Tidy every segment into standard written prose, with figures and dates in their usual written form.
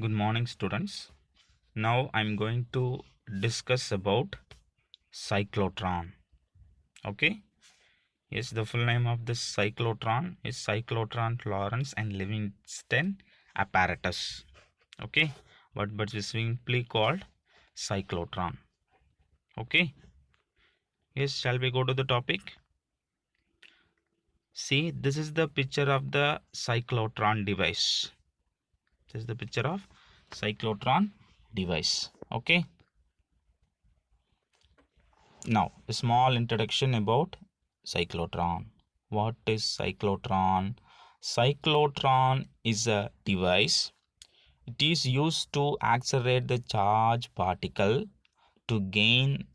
Good morning, students. Now I'm going to discuss about cyclotron. Okay. Yes, the full name of this cyclotron is cyclotron Lorentz and Livingston apparatus. Okay, but it's simply called cyclotron. Okay. Yes, shall we go to the topic? See, this is the picture of the cyclotron device. This is the picture of cyclotron device. Okay. Now, a small introduction about cyclotron. What is cyclotron? Cyclotron is a device. It is used to accelerate the charge particle to gain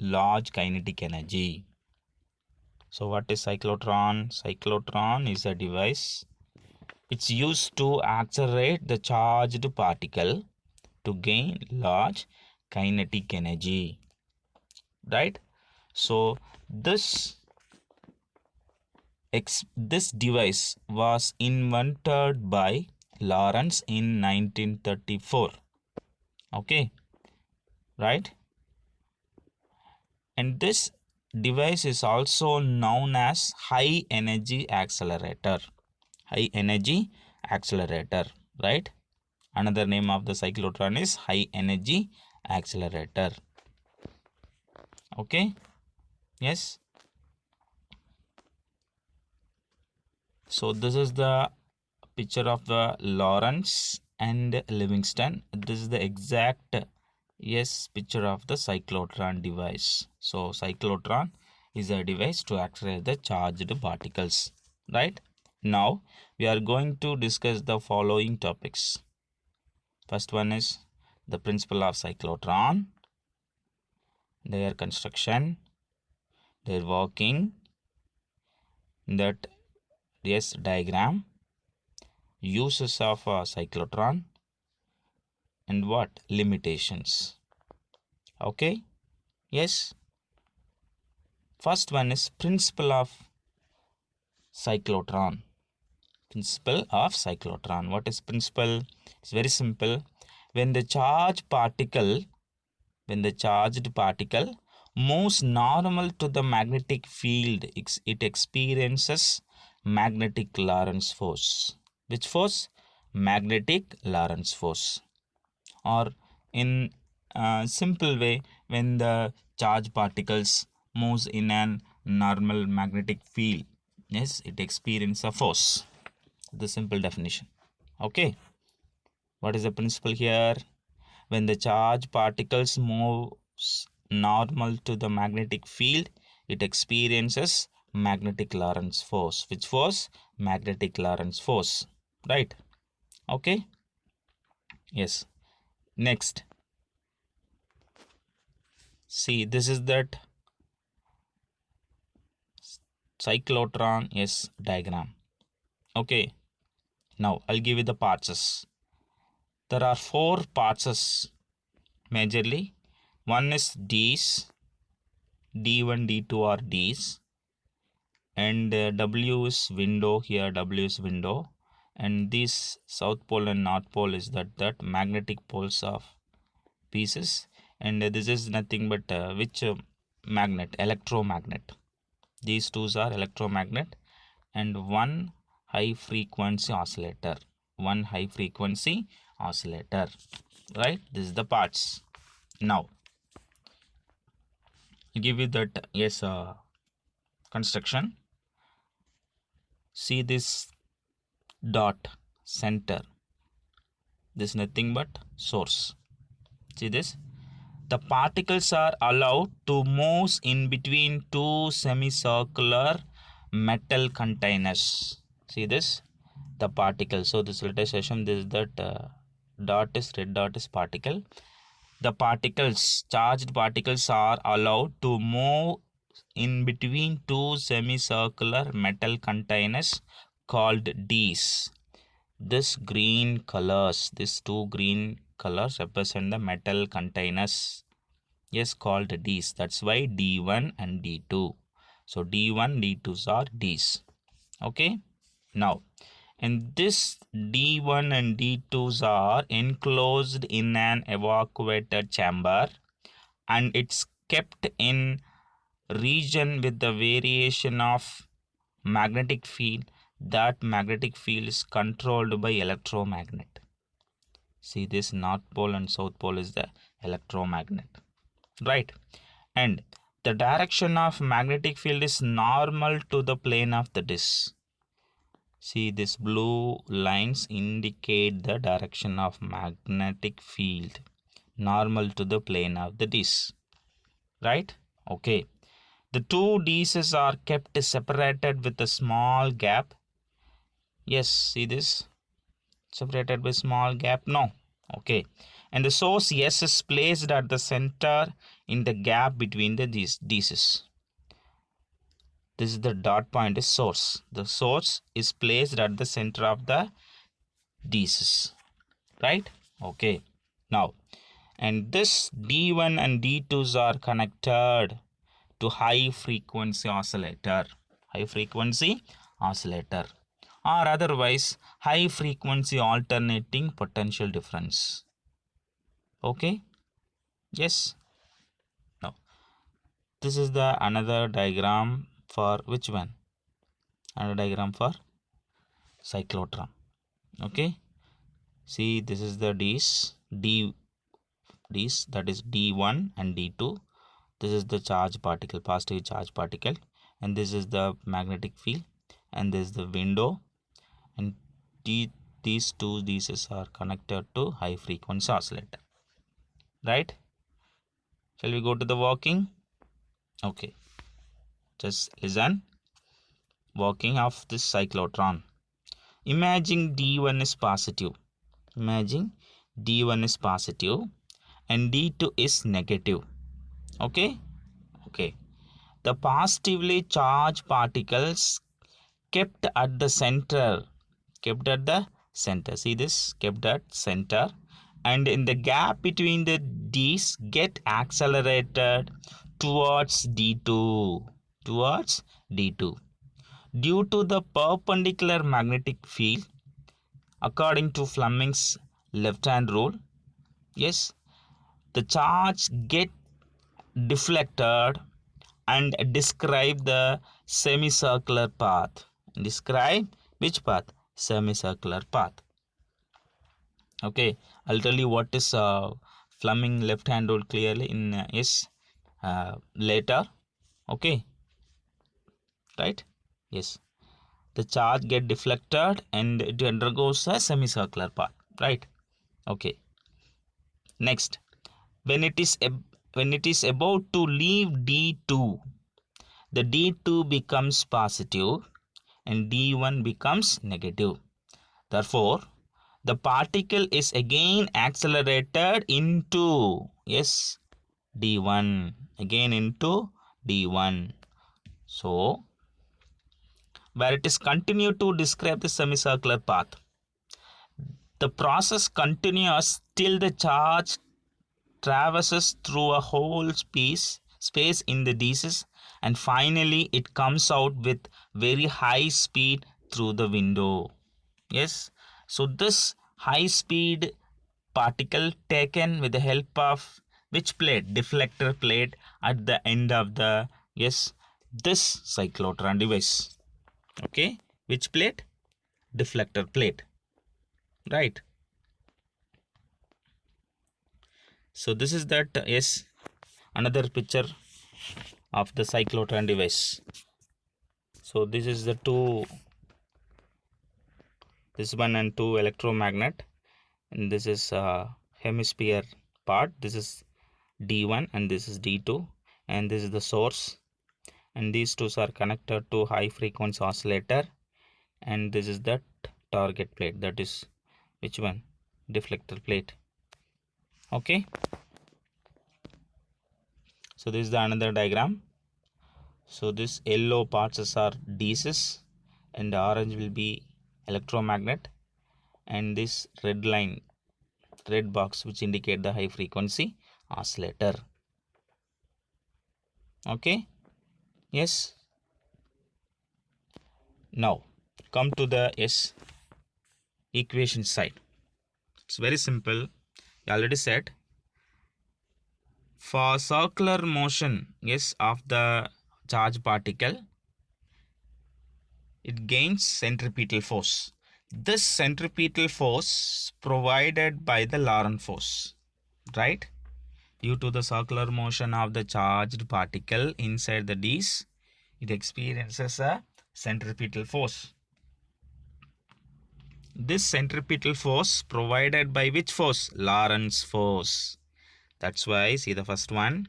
large kinetic energy. So, what is cyclotron? Cyclotron is a device. It's used to accelerate the charged particle to gain large kinetic energy. Right? So, this device was invented by Lorentz in 1934. Okay, right? And this device is also known as high energy accelerator. High energy accelerator, right? Another name of the cyclotron is high energy accelerator. Okay, yes. So this is the picture of the Lorentz and Livingston. This is the exact picture of the cyclotron device. So cyclotron is a device to accelerate the charged particles, right? Now we are going to discuss the following topics. First one is the principle of cyclotron, their construction, their working, that diagram, uses of a cyclotron, and what limitations. Okay, yes. First one is principle of cyclotron. Principle of cyclotron. What is principle? It's very simple. When the charged particle moves normal to the magnetic field, it experiences magnetic Lorentz force. Which force? Magnetic Lorentz force. Or in a simple way, when the charged particles moves in an normal magnetic field, yes, it experiences a force. The simple definition. Okay, what is the principle here? When the charged particles moves normal to the magnetic field, it experiences magnetic Lorentz force. Which force? Magnetic Lorentz force, right? Okay, yes. Next, see, this is that cyclotron diagram. Okay, now I'll give you the parts. There are 4 parts majorly. One is D's, D1, D2 are D's, and W is window. Here W is window, and this south pole and north pole is that magnetic poles of pieces, and this is nothing but which magnet? Electromagnet. These two are electromagnet, and one high frequency oscillator. Right? This is the parts. Now I'll give you that construction. See this dot center, this is nothing but source. See this, the particles are allowed to move in between two semicircular metal containers. See this, the particle. So this, let us assume this is that red dot is particle. The particles, charged particles, are allowed to move in between two semicircular metal containers called Ds. These two green colors represent the metal containers, called Ds. That's why D1 and D2. So D1, D2s are Ds. Okay. Now And this D1 and D2s are enclosed in an evacuated chamber, and it's kept in region with the variation of magnetic field. That magnetic field is controlled by electromagnet. See, this north pole and south pole is the electromagnet, right? And the direction of magnetic field is normal to the plane of the disk. See, these blue lines indicate the direction of magnetic field normal to the plane of the disk, right? Okay. The two disks are kept separated with a small gap. Yes, see this? Separated by small gap? No. Okay. And the source S is placed at the center in the gap between these disks. This is the dot point is source. The source is placed at the center of the disks, right? Okay. Now, and this D1 and D2s are connected to high frequency oscillator, or otherwise high frequency alternating potential difference. Okay, yes. Now this is the another diagram for which one? Another diagram for cyclotron. Okay, see, this is the D's, that is D1 and D2. This is the charge particle, positive charge particle, and this is the magnetic field, and this is the window, and these two disks are connected to high frequency oscillator, right? Shall we go to the working? Okay, just listen. Working of this cyclotron. Imagine D1 is positive. Imagine D1 is positive and D2 is negative. Okay? Okay. The positively charged particles kept at the center. See this? Kept at center. And in the gap between the D's get accelerated towards D2. Due to the perpendicular magnetic field, according to Fleming's left-hand rule, yes, the charge get deflected and describe the semicircular path. Describe which path? Semicircular path. Okay, I'll tell you what is Fleming left-hand rule clearly in later. Okay, right? Yes, the charge get deflected and it undergoes a semicircular path, right? Okay. Next, when it is about to leave D2, the D2 becomes positive and D1 becomes negative. Therefore, the particle is again accelerated into, yes, D1, again into D1. So, where it is continued to describe the semicircular path. The process continues till the charge traverses through a whole space in the disks, and finally it comes out with very high speed through the window. Yes, so this high speed particle taken with the help of which plate? Deflector plate at the end of the, yes, this cyclotron device. Okay, which plate? Deflector plate, right? So this is that, yes, another picture of the cyclotron device. So this is the this one and two electromagnet, and this is hemisphere part. This is D1 and this is D2, and this is the source, and these two are connected to high frequency oscillator, and this is the target plate, that is which one? Deflector plate. Okay, so this is the another diagram. So this yellow parts are DCs and the orange will be electromagnet, and this red line, red box, which indicate the high frequency oscillator. Okay, yes. Now come to the equation side. It's very simple. I already said. For circular motion, yes, of the charge particle, it gains centripetal force. This centripetal force provided by the Lorentz force, right? Due to the circular motion of the charged particle inside the disc, it experiences a centripetal force. This centripetal force provided by which force? Lorentz force. That's why, see the first one,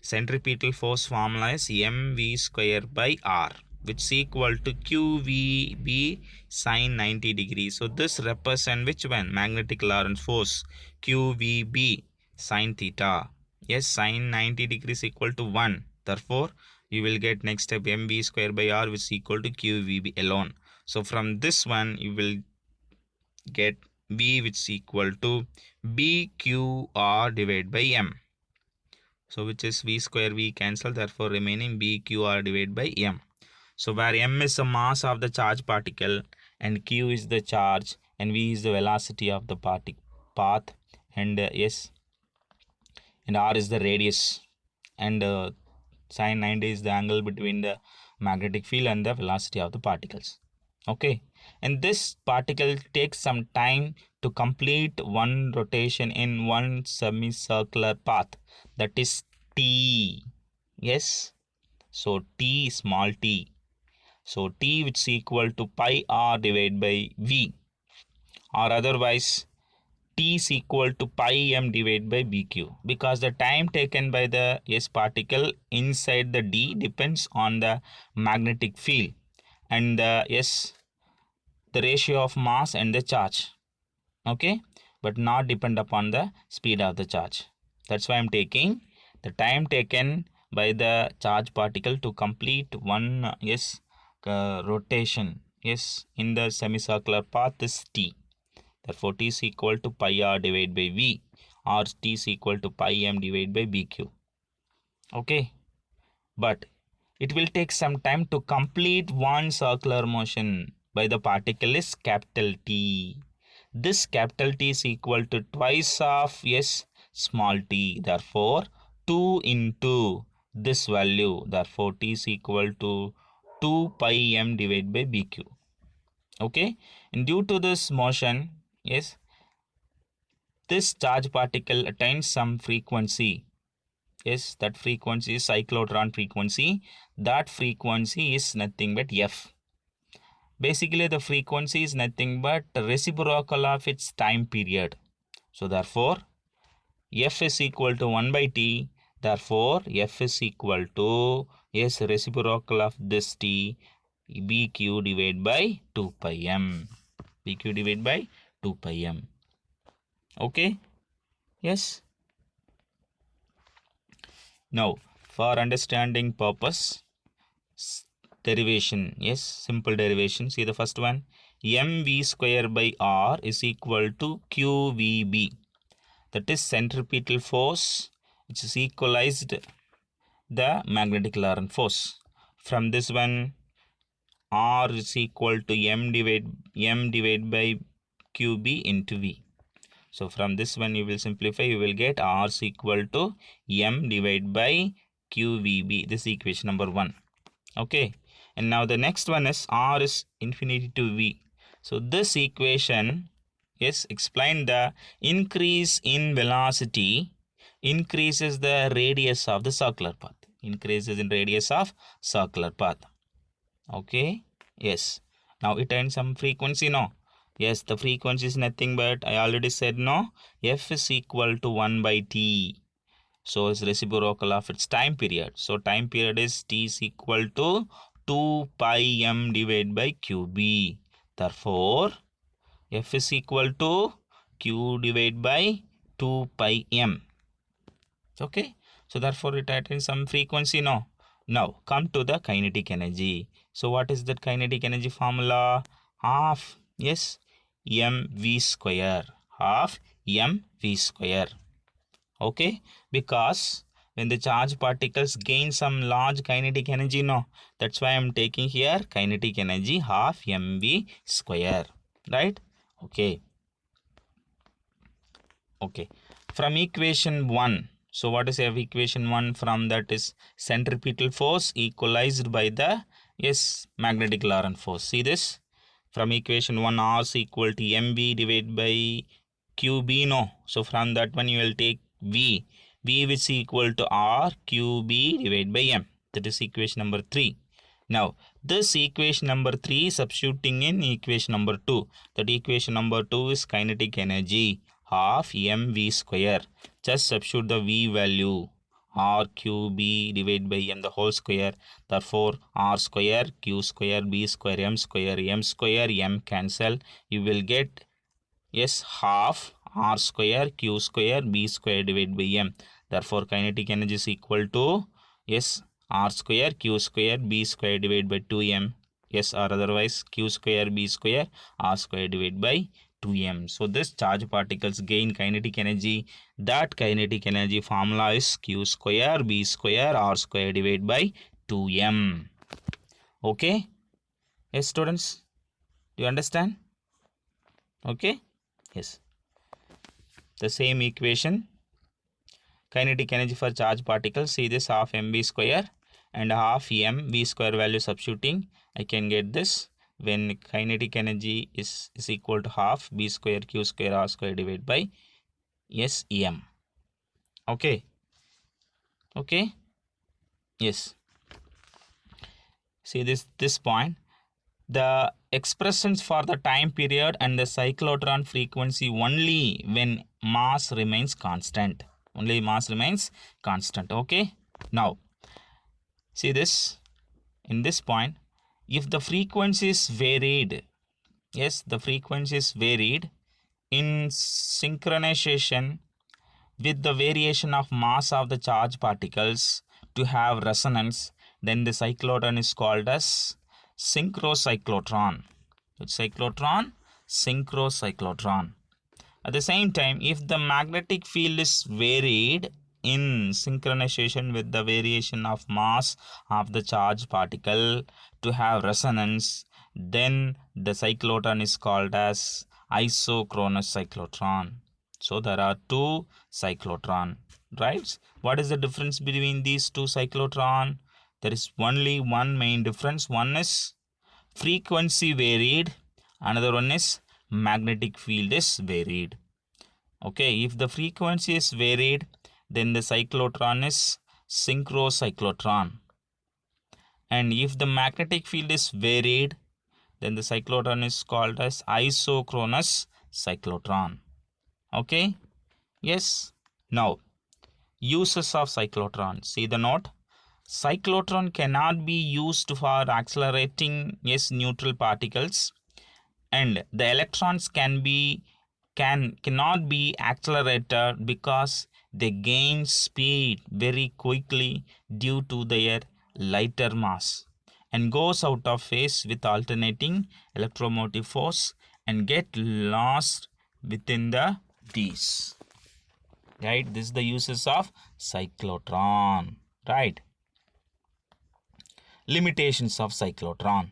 centripetal force formula is mv square by r, which is equal to qvb sine 90 degrees. So this represents which one? Magnetic Lorentz force, qvb sine theta. Yes, sine 90 degrees equal to 1. Therefore, you will get next step mv square by r, which is equal to qvb alone. So from this one, you will get b, which is equal to bqr divided by m. So which is v square, v cancel, therefore remaining bqr divided by m. So where m is the mass of the charge particle and q is the charge and v is the velocity of the path, and s and r is the radius, and sine 90 is the angle between the magnetic field and the velocity of the particles. Okay, and this particle takes some time to complete one rotation in one semicircular path, that is t. Yes, so t, small t, so t which is equal to pi r divided by v, or otherwise t is equal to pi m divided by bq, because the time taken by the s particle inside the d depends on the magnetic field and the ratio of mass and the charge, okay, but not depend upon the speed of the charge. That's why I'm taking the time taken by the charge particle to complete one rotation in the semicircular path is t. Therefore t is equal to pi r divided by v, or t is equal to pi m divided by bq. Okay, but it will take some time to complete one circular motion by the particle is capital T. This capital T is equal to twice of small t. Therefore 2 into this value. Therefore t is equal to 2 pi m divided by bq. Okay, and due to this motion, this charge particle attains some frequency. Yes, that frequency is cyclotron frequency. That frequency is nothing but f. Basically, the frequency is nothing but reciprocal of its time period. So, therefore, f is equal to 1 by t. Therefore, f is equal to reciprocal of this t, bq divided by 2 pi m. bq divided by 2 pi m. Okay? Yes? Now, for understanding purpose, derivation, simple derivation. See the first one, mv square by r is equal to qvb. That is centripetal force, which is equalized the magnetic Lorentz force. From this one, r is equal to m divided by qb into v. So from this one you will simplify, you will get r is equal to m divided by qvb. This is equation number 1. Okay, and now the next one is r is infinity to v. So this equation explain the increase in velocity increases the radius of the circular path. Increases in radius of circular path. Okay, yes. Now it ends some frequency, no? Yes, the frequency is nothing but, I already said, no, f is equal to 1 by t. So it's reciprocal of its time period. So time period is t is equal to 2 pi m divided by qb. Therefore, f is equal to q divided by 2 pi m. Okay. So therefore it attains some frequency, no? Now come to the kinetic energy. So what is that kinetic energy formula? Half, mv square. Half mv square. Okay, because when the charge particles gain some large kinetic energy, no, that's why I'm taking here kinetic energy half mv square, right? Okay. Okay. From equation 1. So what is equation 1? From that is centripetal force equalized by the magnetic Lorentz force. See this? From equation 1, R is equal to mv divided by qb, no. So from that one you will take v. V which is equal to R qb divided by m. That is equation number 3. Now this equation number 3 substituting in equation number 2. That equation number 2 is kinetic energy half mv square. Just substitute the v value, r q b divided by m the whole square. Therefore r square q square b square m cancel. You will get half r square q square b square divided by m. Therefore kinetic energy is equal to r square q square b square divided by 2m, or otherwise q square b square r square divided by 2m. So this charge particles gain kinetic energy. That kinetic energy formula is q square b square r square divided by 2m. Okay? Yes, students? Do you understand? Okay? Yes. The same equation. Kinetic energy for charge particles. See this, half mv square and half mv square value substituting. I can get this. When kinetic energy is equal to half b square q square r square divided by em. Okay. Okay. Yes. See this point. The expressions for the time period and the cyclotron frequency only when mass remains constant. Only mass remains constant. Okay. Now see this. In this point, if the frequency is varied, the frequency is varied in synchronization with the variation of mass of the charge particles to have resonance, then the cyclotron is called as synchrocyclotron. Which cyclotron? Synchrocyclotron. At the same time, if the magnetic field is varied in synchronization with the variation of mass of the charged particle to have resonance, then the cyclotron is called as isochronous cyclotron. So there are two cyclotron, right? What is the difference between these two cyclotron? There is only one main difference. One is frequency varied, another one is magnetic field is varied. Okay, if the frequency is varied, then the cyclotron is synchrocyclotron. And if the magnetic field is varied, then the cyclotron is called as isochronous cyclotron. Okay, yes. Now, uses of cyclotron. See the note. Cyclotron cannot be used for accelerating neutral particles, and the electrons cannot be accelerated because they gain speed very quickly due to their lighter mass and goes out of phase with alternating electromotive force and get lost within the these. Right, this is the uses of cyclotron. Right, limitations of cyclotron.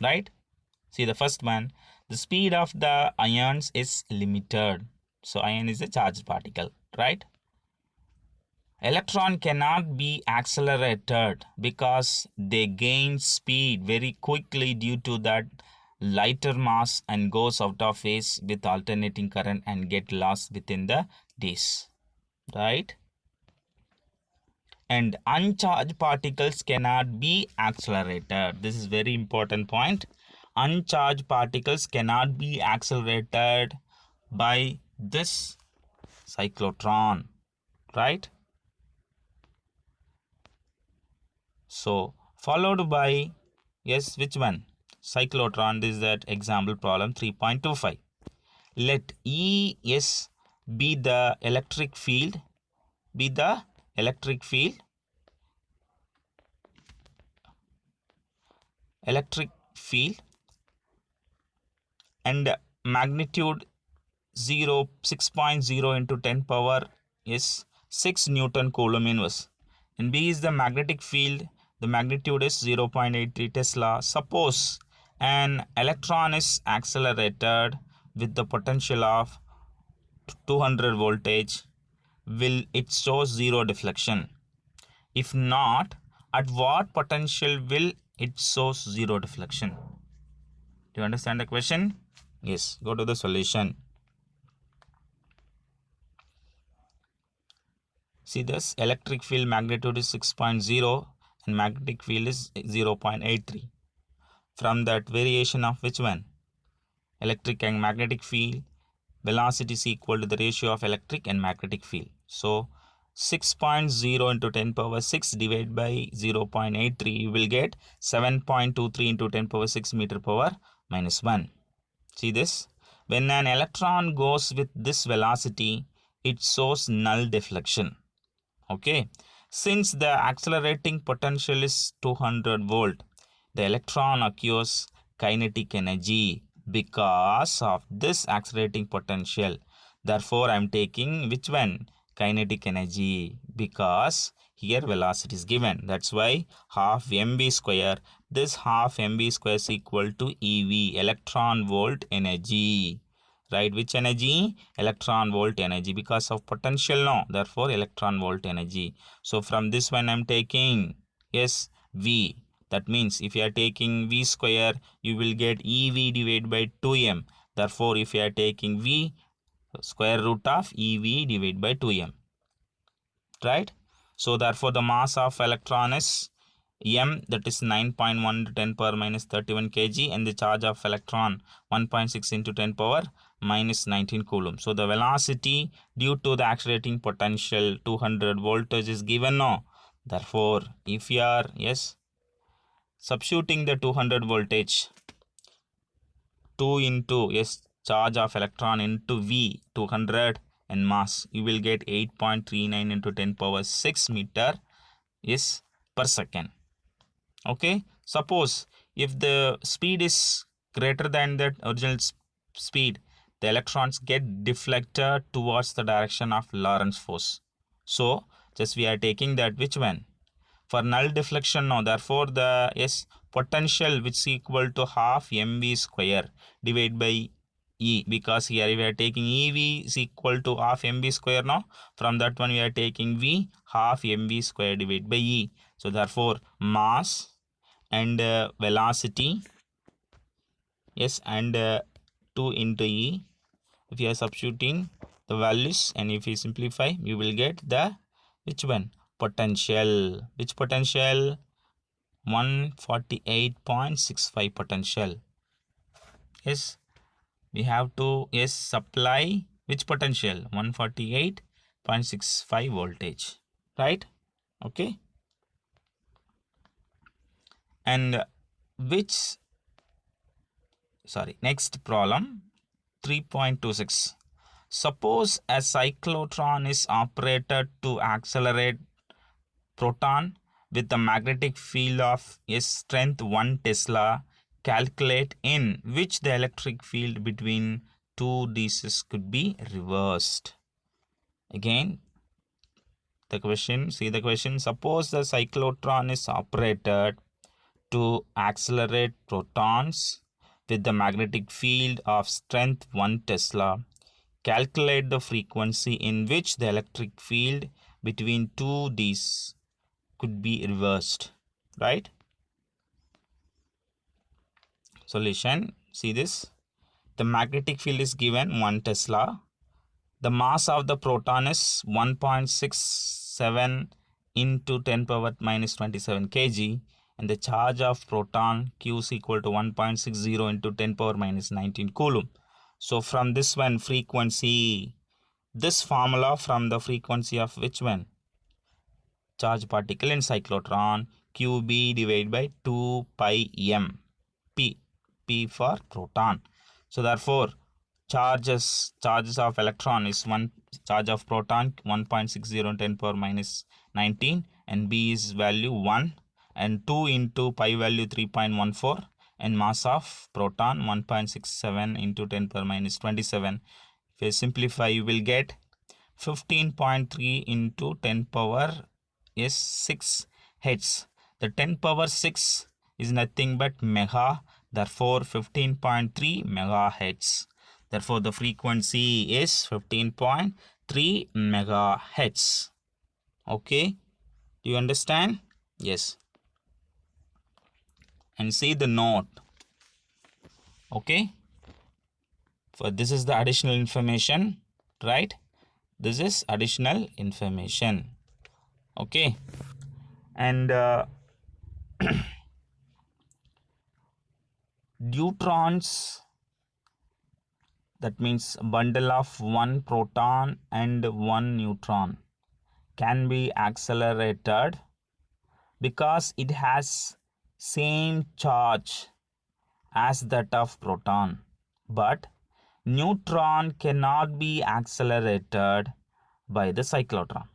Right, see the first one, the speed of the ions is limited. So ion is a charged particle, right? Electron cannot be accelerated because they gain speed very quickly due to that lighter mass and goes out of phase with alternating current and get lost within the this, right? And uncharged particles cannot be accelerated. This is very important point. Uncharged particles cannot be accelerated by this cyclotron, right? So followed by which one? Cyclotron. This is that example problem 3.25. Let ES be the electric field, and magnitude 6.0 into 10 power is 6 Newton Coulomb inverse, and B is the magnetic field. The magnitude is 0.83 Tesla. Suppose an electron is accelerated with the potential of 200 voltage, will it show zero deflection? If not, at what potential will it show zero deflection? Do you understand the question? Yes, go to the solution. See this, electric field magnitude is 6.0 and magnetic field is 0.83. From that variation of which one? Electric and magnetic field velocity is equal to the ratio of electric and magnetic field. So 6.0 into 10 power 6 divided by 0.83, you will get 7.23 into 10 power 6 meter power minus 1. See this? When an electron goes with this velocity, it shows null deflection. Okay. Since the accelerating potential is 200 volt, the electron acquires kinetic energy because of this accelerating potential. Therefore, I am taking which one? Kinetic energy, because here velocity is given. That's why half mv square. This half mv square is equal to ev, electron volt energy. Right, which energy? Electron volt energy, because of potential, no, therefore electron volt energy. So from this one I'm taking, yes, v. That means if you are taking v square, you will get ev divided by 2m. Therefore if you are taking v, square root of ev divided by 2m, right? So therefore the mass of electron is m, that is 9.1 to 10 power minus 31 kg, and the charge of electron 1.6 into 10 power minus 19 coulomb. So the velocity due to the accelerating potential 200 voltage is given, no. Therefore if you are, yes, substituting the 200 voltage, 2 into, yes, charge of electron into v, 200, and mass, you will get 8.39 into 10 power 6 meter is per second. Okay, suppose if the speed is greater than the original speed, the electrons get deflected towards the direction of Lorentz force. So just we are taking that which one? For null deflection, now therefore the potential which is equal to half mv square divided by E, because here we are taking EV is equal to half mv square now. From that one we are taking V, half mv square divided by E. So therefore mass and velocity, yes, and 2 into E. If you are substituting the values and if you simplify, you will get the which one? Potential. Which potential? 148.65 potential. Yes, we have to, yes, supply which potential? 148.65 voltage, right? Okay. And which, sorry, next problem 3.26. Suppose a cyclotron is operated to accelerate proton with a magnetic field of strength 1 Tesla. Calculate in which the electric field between two DCs could be reversed. Again, the question, see the question. Suppose the cyclotron is operated to accelerate protons with the magnetic field of strength 1 Tesla. Calculate the frequency in which the electric field between two Ds could be reversed, right? Solution, see this. The magnetic field is given 1 Tesla. The mass of the proton is 1.67 into 10 power minus 27 kg, and the charge of proton Q is equal to 1.60 into 10 power minus 19 coulomb. So from this one frequency, this formula from the frequency of which one? Charge particle in cyclotron, QB divided by 2 pi m, P for proton. So therefore charges of electron is 1, charge of proton 1.60 10 power minus 19, and B is value 1, and 2 into pi value 3.14, and mass of proton 1.67 into 10 power minus 27. If you simplify, you will get 15.3 into 10 power 6 hertz. The 10 power 6 is nothing but mega, therefore 15.3 megahertz. Therefore, the frequency is 15.3 megahertz. Okay, do you understand? Yes. And see the note. Okay, for this is the additional information, right? This is additional information. Okay, and neutrons, that means a bundle of one proton and one neutron, can be accelerated because it has same charge as that of proton, but neutron cannot be accelerated by the cyclotron.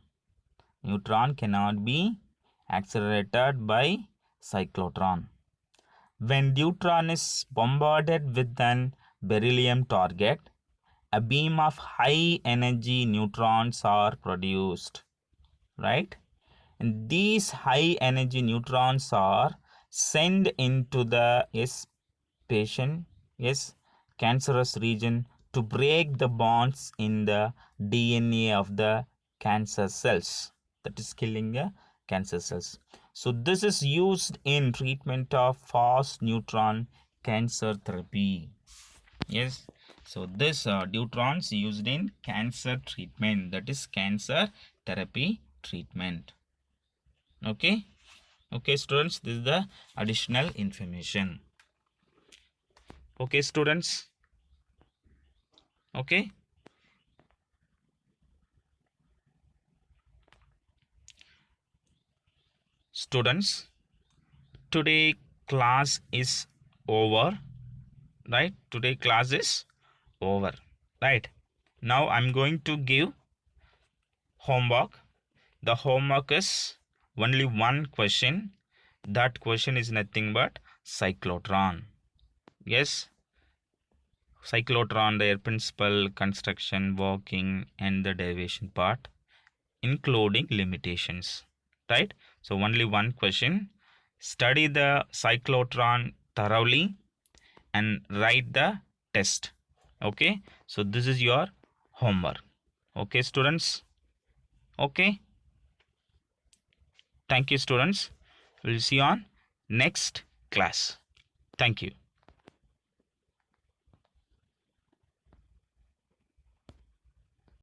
Neutron cannot be accelerated by cyclotron. When neutron is bombarded with an beryllium target, a beam of high energy neutrons are produced, right? And these high energy neutrons are sent into the cancerous region to break the bonds in the DNA of the cancer cells, that is killing the cancer cells. So this is used in treatment of fast neutron cancer therapy. Yes, so this neutrons used in cancer treatment, that is cancer therapy treatment. Okay, students, this is the additional information. Okay, students. Okay, students, today class is over, right? Today class is over, right? Now I'm going to give homework. The homework is only one question. That question is nothing but cyclotron. Yes, cyclotron, their principle, construction, working, and the derivation part, including limitations, right? So only one question. Study the cyclotron thoroughly and write the test. Okay, so this is your homework. Okay, students. Okay, thank you, students. We'll see you on next class. Thank you.